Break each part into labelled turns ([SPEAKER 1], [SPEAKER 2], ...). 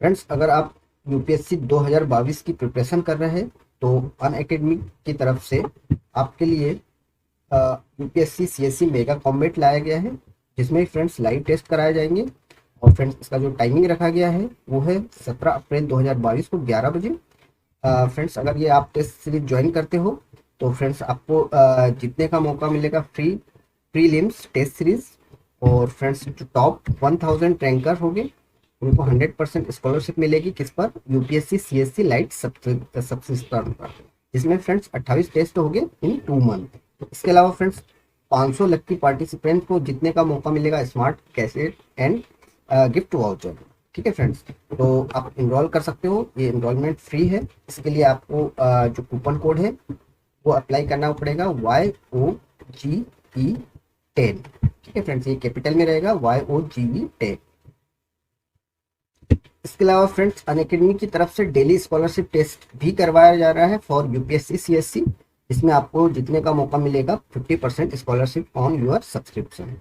[SPEAKER 1] Friends, अगर आप UPSC 2022 की प्रिपरेशन कर रहे हैं तो अन अकेडमी की तरफ से आपके लिए यूपीएससी सीएससी मेगा कॉम्बैट लाया गया है, जिसमें फ्रेंड्स लाइव टेस्ट कराए जाएंगे। और फ्रेंड्स, इसका जो टाइमिंग रखा गया है वो है 17 अप्रैल 2022 को 11 बजे। फ्रेंड्स, अगर ये आप टेस्ट सीरीज ज्वाइन करते हो तो फ्रेंड्स आपको जीतने का मौका मिलेगा फ्री प्रीलिम्स टेस्ट सीरीज। और फ्रेंड्स, जो टॉप 1000 रैंकर होंगे उनको 100% स्कॉलरशिप मिलेगी। किस पर? यूपीएससी सीएससी लाइट सब्सिस्टम पर, जिसमें फ्रेंड्स 28 टेस्ट हो गए इन 2 मंथ। इसके अलावा फ्रेंड्स 500 लकी पार्टिसिपेंट को जीतने का मौका मिलेगा smart cassette and gift voucher. ठीक है फ्रेंड्स, तो आप इनरोल कर सकते हो, ये इनरोलमेंट फ्री है। इसके लिए आपको जो कूपन कोड है वो अप्लाई करना पड़ेगा YOGE10। ठीक है फ्रेंड्स, ये कैपिटल में रहेगा YOGE10। इसके अलावा फ्रेंड्स, अनअकैडमी की तरफ से डेली स्कॉलरशिप टेस्ट भी करवाया जा रहा है फॉर यूपीएससी सीएससी। इसमें आपको जीतने का मौका मिलेगा 50% स्कॉलरशिप ऑन योर सब्सक्रिप्शन।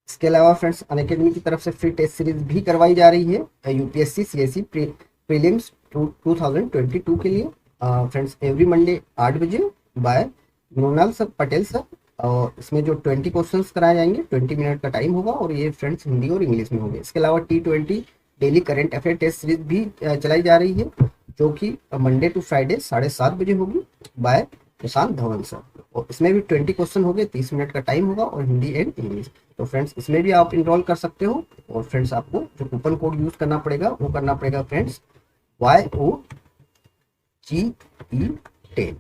[SPEAKER 1] इसके अलावा फ्रेंड्स, अनअकैडमी की तरफ से फ्री टेस्ट सीरीज भी करवाई जा रही है यूपीएससी सीएससी प्रीलिम्स 2022 के लिए। फ्रेंड्स, एवरी मंडे 8 बजे by Mrinal sir Patel sir. और इसमें जो 20 क्वेश्चंस कराए जाएंगे, 20 मिनट का टाइम होगा और ये फ्रेंड्स हिंदी और इंग्लिश में होंगे। इसके अलावा T20 daily current affair test series भी चलाई जा रही है, जो कि मंडे टू फ्राइडे 7:30 बजे होगी बाय प्रशांत धवन सर। और इसमें भी 20 क्वेश्चन होंगे, 30 मिनट का टाइम होगा और हिंदी एंड इंग्लिश। तो फ्रेंड्स, इसमें भी आप इनरोल कर सकते हो। और फ्रेंड्स, आपको जो कूपन कोड यूज करना पड़ेगा वो करना पड़ेगा फ्रेंड्स YOGE10।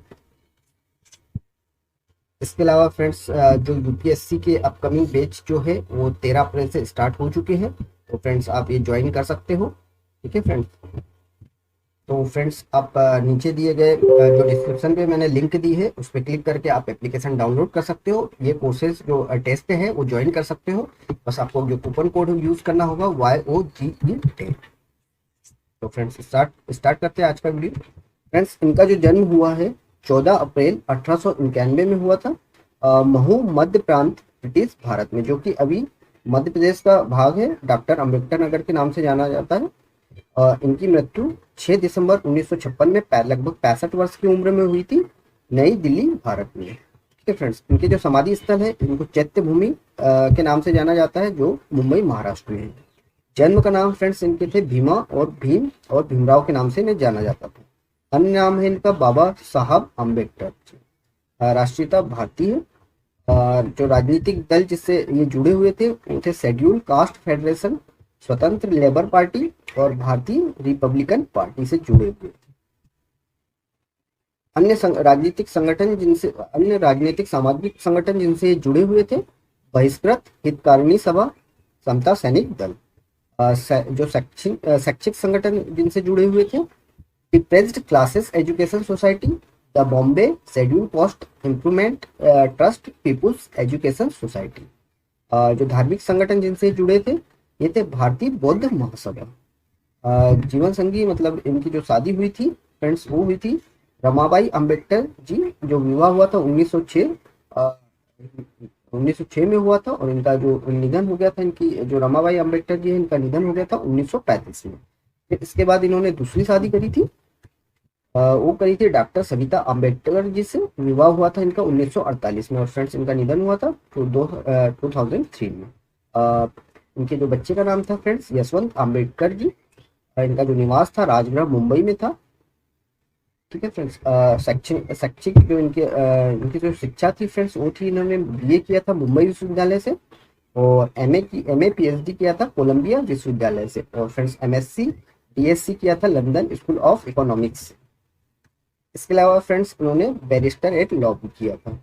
[SPEAKER 1] इसके अलावा फ्रेंड्स, जो यूपीएससी के अपकमिंग बैच जो है वो 13 अप्रैल से स्टार्ट हो चुके हैं। तो फ्रेंड्स, आप ये ज्वाइन कर सकते हो। ठीक है फ्रेंड्स, तो फ्रेंड्स आप नीचे दिए गए जो डिस्क्रिप्शन पे मैंने लिंक दी है उस पर क्लिक करके आप एप्लीकेशन डाउनलोड कर सकते हो। ये कोर्सेज जो टेस्ट है वो ज्वाइन कर सकते हो। बस आपको जो कूपन कोड यूज करना होगा YOGE10। तो फ्रेंड्स, स्टार्ट करते हैं आज का वीडियो। फ्रेंड्स, इनका जो जन्म हुआ है 14 अप्रैल 1891 में हुआ था, महू मध्य प्रांत ब्रिटिश भारत में, जो कि अभी मध्य प्रदेश का भाग है। डॉक्टर अम्बेडकर नगर के नाम से जाना जाता है। इनकी मृत्यु 6 दिसंबर 1956 में लगभग 65 वर्ष की उम्र में हुई थी, नई दिल्ली भारत में। ठीक है फ्रेंड्स, इनके जो समाधि स्थल है इनको चैत्य भूमि के नाम से जाना जाता है, जो मुंबई महाराष्ट्र में है। जन्म का नाम फ्रेंड्स इनके थे भीमा और भीम और भीमराव के नाम से इन्हें जाना जाता था। अन्य नाम है इनका बाबा साहब अम्बेडकर। राष्ट्रीयता भारतीय है। जो राजनीतिक दल जिससे ये जुड़े हुए थे वो थे शेड्यूल कास्ट फेडरेशन, स्वतंत्र लेबर पार्टी और भारतीय रिपब्लिकन पार्टी से जुड़े हुए। अन्य राजनीतिक सामाजिक संगठन जिनसे जुड़े हुए थे: बहिष्कृत हितकारिणी सभा, समता सैनिक दल। जो शैक्षिक संगठन जिनसे जुड़े हुए थे: depressed classes education society, the Bombay schedule caste improvement trust, people's education society. जो धार्मिक संगठन जिनसे जुड़े थे ये थे भारतीय बौद्ध महासभा। जीवन संगी मतलब इनकी जो शादी हुई थी फ्रेंड्स वो हुई थी रमाबाई अंबेडकर जी। जो विवाह हुआ था 1906 में हुआ था और इनका जो निधन हो गया था, इनकी जो रमाबाई अंबेडकर जी है इनका निधन हो गया था 1935 में। फिर इसके बाद इन्होंने दूसरी शादी करी थी, वो करी थी डॉक्टर सविता अंबेडकर जी से। विवाह हुआ था इनका 1948 में और फ्रेंड्स इनका निधन हुआ था 2003 में। इनके जो बच्चे का नाम था फ्रेंड्स यशवंत अंबेडकर जी। इनका जो निवास था राजगृह मुंबई में था। ठीक है फ्रेंड्स, शैक्षिक जो इनकी जो शिक्षा थी फ्रेंड्स वो थी, इन्होंने बीए किया था मुंबई विश्वविद्यालय से और एमए पीएचडी किया था कोलंबिया विश्वविद्यालय से। और फ्रेंड्स एमएससी डीएससी किया था लंदन स्कूल ऑफ इकोनॉमिक्स से। इसके अलावा फ्रेंड्स उन्होंने बैरिस्टर एट लॉ भी किया था।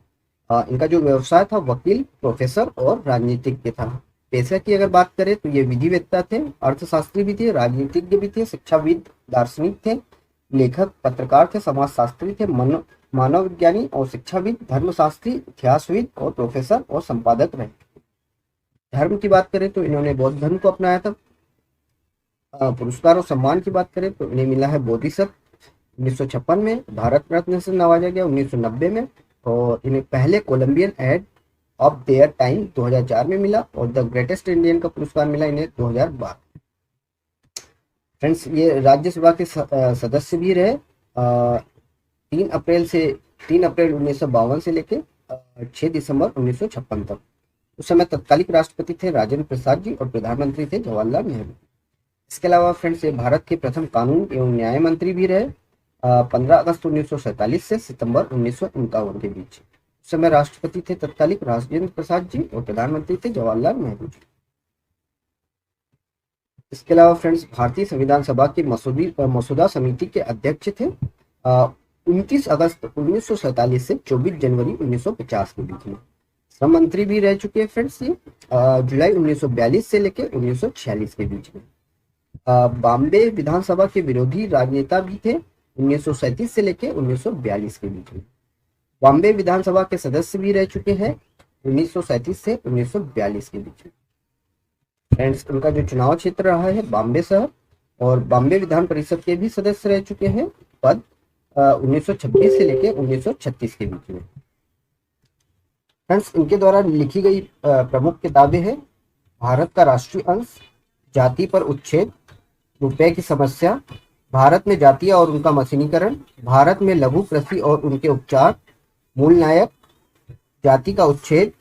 [SPEAKER 1] इनका जो व्यवसाय था वकील, प्रोफेसर और राजनीतिज्ञ था। पेशा की अगर बात करें तो ये विधिवेत्ता थे, अर्थशास्त्री भी थे, राजनीतिज्ञ भी थे, शिक्षाविद, दार्शनिक थे, लेखक, पत्रकार थे, समाजशास्त्री थे, मानव विज्ञानी और शिक्षाविद, धर्मशास्त्री, इतिहासविद और प्रोफेसर और संपादक रहे। धर्म की बात करें तो इन्होंने बौद्ध धर्म को अपनाया था। पुरस्कार और सम्मान की बात करें तो इन्हें मिला है बोधिसत्व 1956 में, भारत रत्न से नवाजा गया 1990 में और इन्हें पहले Columbian ahead of their time 2004 में मिला और द ग्रेटेस्ट इंडियन का पुरस्कार मिला इन्हें 2012। फ्रेंड्स ये राज्यसभा के सदस्य भी रहे 3 अप्रैल 1952 से लेके 6 दिसंबर 1956 तक। उस समय तत्कालिक राष्ट्रपति थे राजेंद्र प्रसाद जी और प्रधानमंत्री थे जवाहरलाल नेहरू। इसके अलावा फ्रेंड्स ये भारत के प्रथम कानून एवं न्याय मंत्री भी रहे 15 अगस्त 1947 से सितंबर 1951 के बीच। उस समय राष्ट्रपति थे तत्कालिक राजेंद्र प्रसाद जी और प्रधानमंत्री थे जवाहरलाल नेहरू जी। इसके अलावा फ्रेंड्स भारतीय संविधान सभा की मसौदा समिति के अध्यक्ष थे 29 अगस्त 1947 से 24 जनवरी 1950 के बीच में। श्रम मंत्री भी रह चुके हैं फ्रेंड्स ये जुलाई 1942 से लेकर 1946 के बीच में। बॉम्बे विधानसभा के विरोधी राजनेता भी थे 1937 से लेकर 1942 के बीच में। बॉम्बे विधानसभा के सदस्य भी रह चुके हैं 1937 से 1942 के बीच में। फ्रेंड्स उनका जो चुनाव क्षेत्र रहा है बॉम्बे शहर, और बॉम्बे विधान परिषद के भी सदस्य रह चुके हैं पद 1926 से लेकर 1936 के बीच में। फ्रेंड्स इनके द्वारा लिखी गई प्रमुख किताबें हैं भारत का राष्ट्रीय अंश, जाति पर उच्छेद, रुपए की समस्या, भारत में जातीय और उनका मशीनीकरण, भारत में लघु कृषि और उनके उपचार, मूल नायक, जाति का उच्छेद,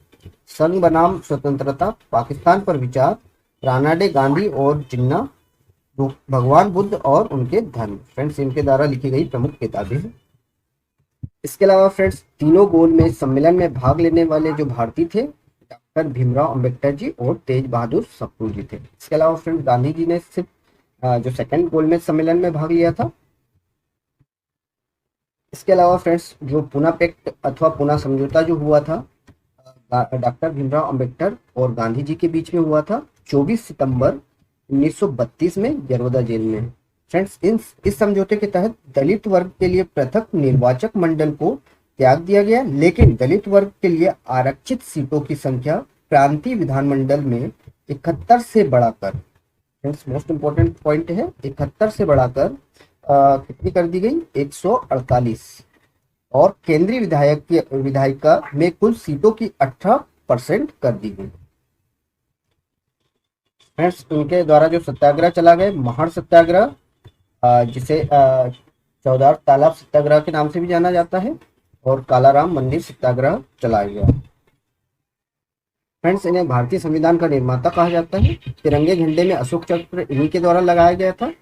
[SPEAKER 1] संघ बनाम स्वतंत्रता, पाकिस्तान पर विचार, रानाडे गांधी और जिन्ना, भगवान बुद्ध और उनके धर्म। फ्रेंड्स इनके द्वारा लिखी गई प्रमुख किताबें हैं। इसके अलावा फ्रेंड्स तीनों गोलमेज सम्मेलन में भाग लेने वाले जो भारतीय थे डॉक्टर भीमराव अंबेडकर जी और तेज बहादुर सप्रू जी थे। इसके अलावा फ्रेंड्स गांधी जी ने सिर्फ जो सेकंड गोलमेज सम्मेलन में भाग लिया था। इसके अलावा फ्रेंड्स जो पूना पैक्ट अथवा पूना समझौता जो हुआ था डॉक्टर भीमराव अंबेडकर और गांधी जी के बीच में हुआ था 24 सितंबर 1932 में यरवदा जेल में। फ्रेंड्स इस समझौते के तहत दलित वर्ग के लिए पृथक निर्वाचक मंडल को त्याग दिया गया, लेकिन दलित वर्ग के लिए आरक्षित सीटों की संख्या प्रांतीय विधानमंडल में 71 से बढ़ाकर, फ्रेंड्स मोस्ट इंपोर्टेंट पॉइंट है, 71 से बढ़ाकर कितनी कर दी गई 148, और केंद्रीय विधायिका में कुल सीटों की 18% कर दी गई। फ्रेंड्स उनके द्वारा जो सत्याग्रह चला गया महाड़ सत्याग्रह, जिसे चौदार तालाब सत्याग्रह के नाम से भी जाना जाता है, और कालाराम मंदिर सत्याग्रह चलाया गया। फ्रेंड्स इन्हें भारतीय संविधान का निर्माता कहा जाता है। तिरंगे झंडे में अशोक चक्र इन्हीं के द्वारा लगाया गया था।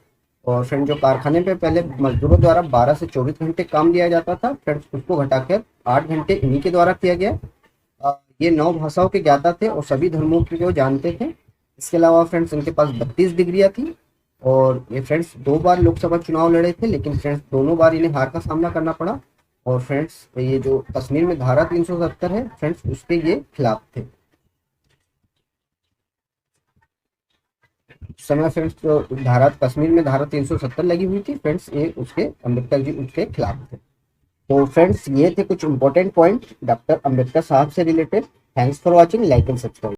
[SPEAKER 1] और फ्रेंड जो कारखाने पे पहले मजदूरों द्वारा 12 से 24 घंटे काम दिया जाता था, फ्रेंड्स उसको घटाकर 8 घंटे इन्हीं के द्वारा किया गया। ये 9 भाषाओं के ज्ञाता थे और सभी धर्मों को जानते थे। इसके अलावा फ्रेंड्स इनके पास 32 डिग्रियां थी, और ये फ्रेंड्स 2 बार लोकसभा चुनाव लड़े थे, लेकिन फ्रेंड्स दोनों बार इन्हें हार का सामना करना पड़ा। और फ्रेंड्स ये जो कश्मीर में धारा 370 है फ्रेंड्स उसके ये खिलाफ थे। समय फ्रेंड्स जो धारा कश्मीर में धारा 370 लगी हुई थी फ्रेंड्स, ये उसके अम्बेडकर जी उसके खिलाफ थे। तो फ्रेंड्स ये थे कुछ इंपॉर्टेंट पॉइंट डॉक्टर अम्बेडकर साहब से related. Thanks for watching, like and subscribe.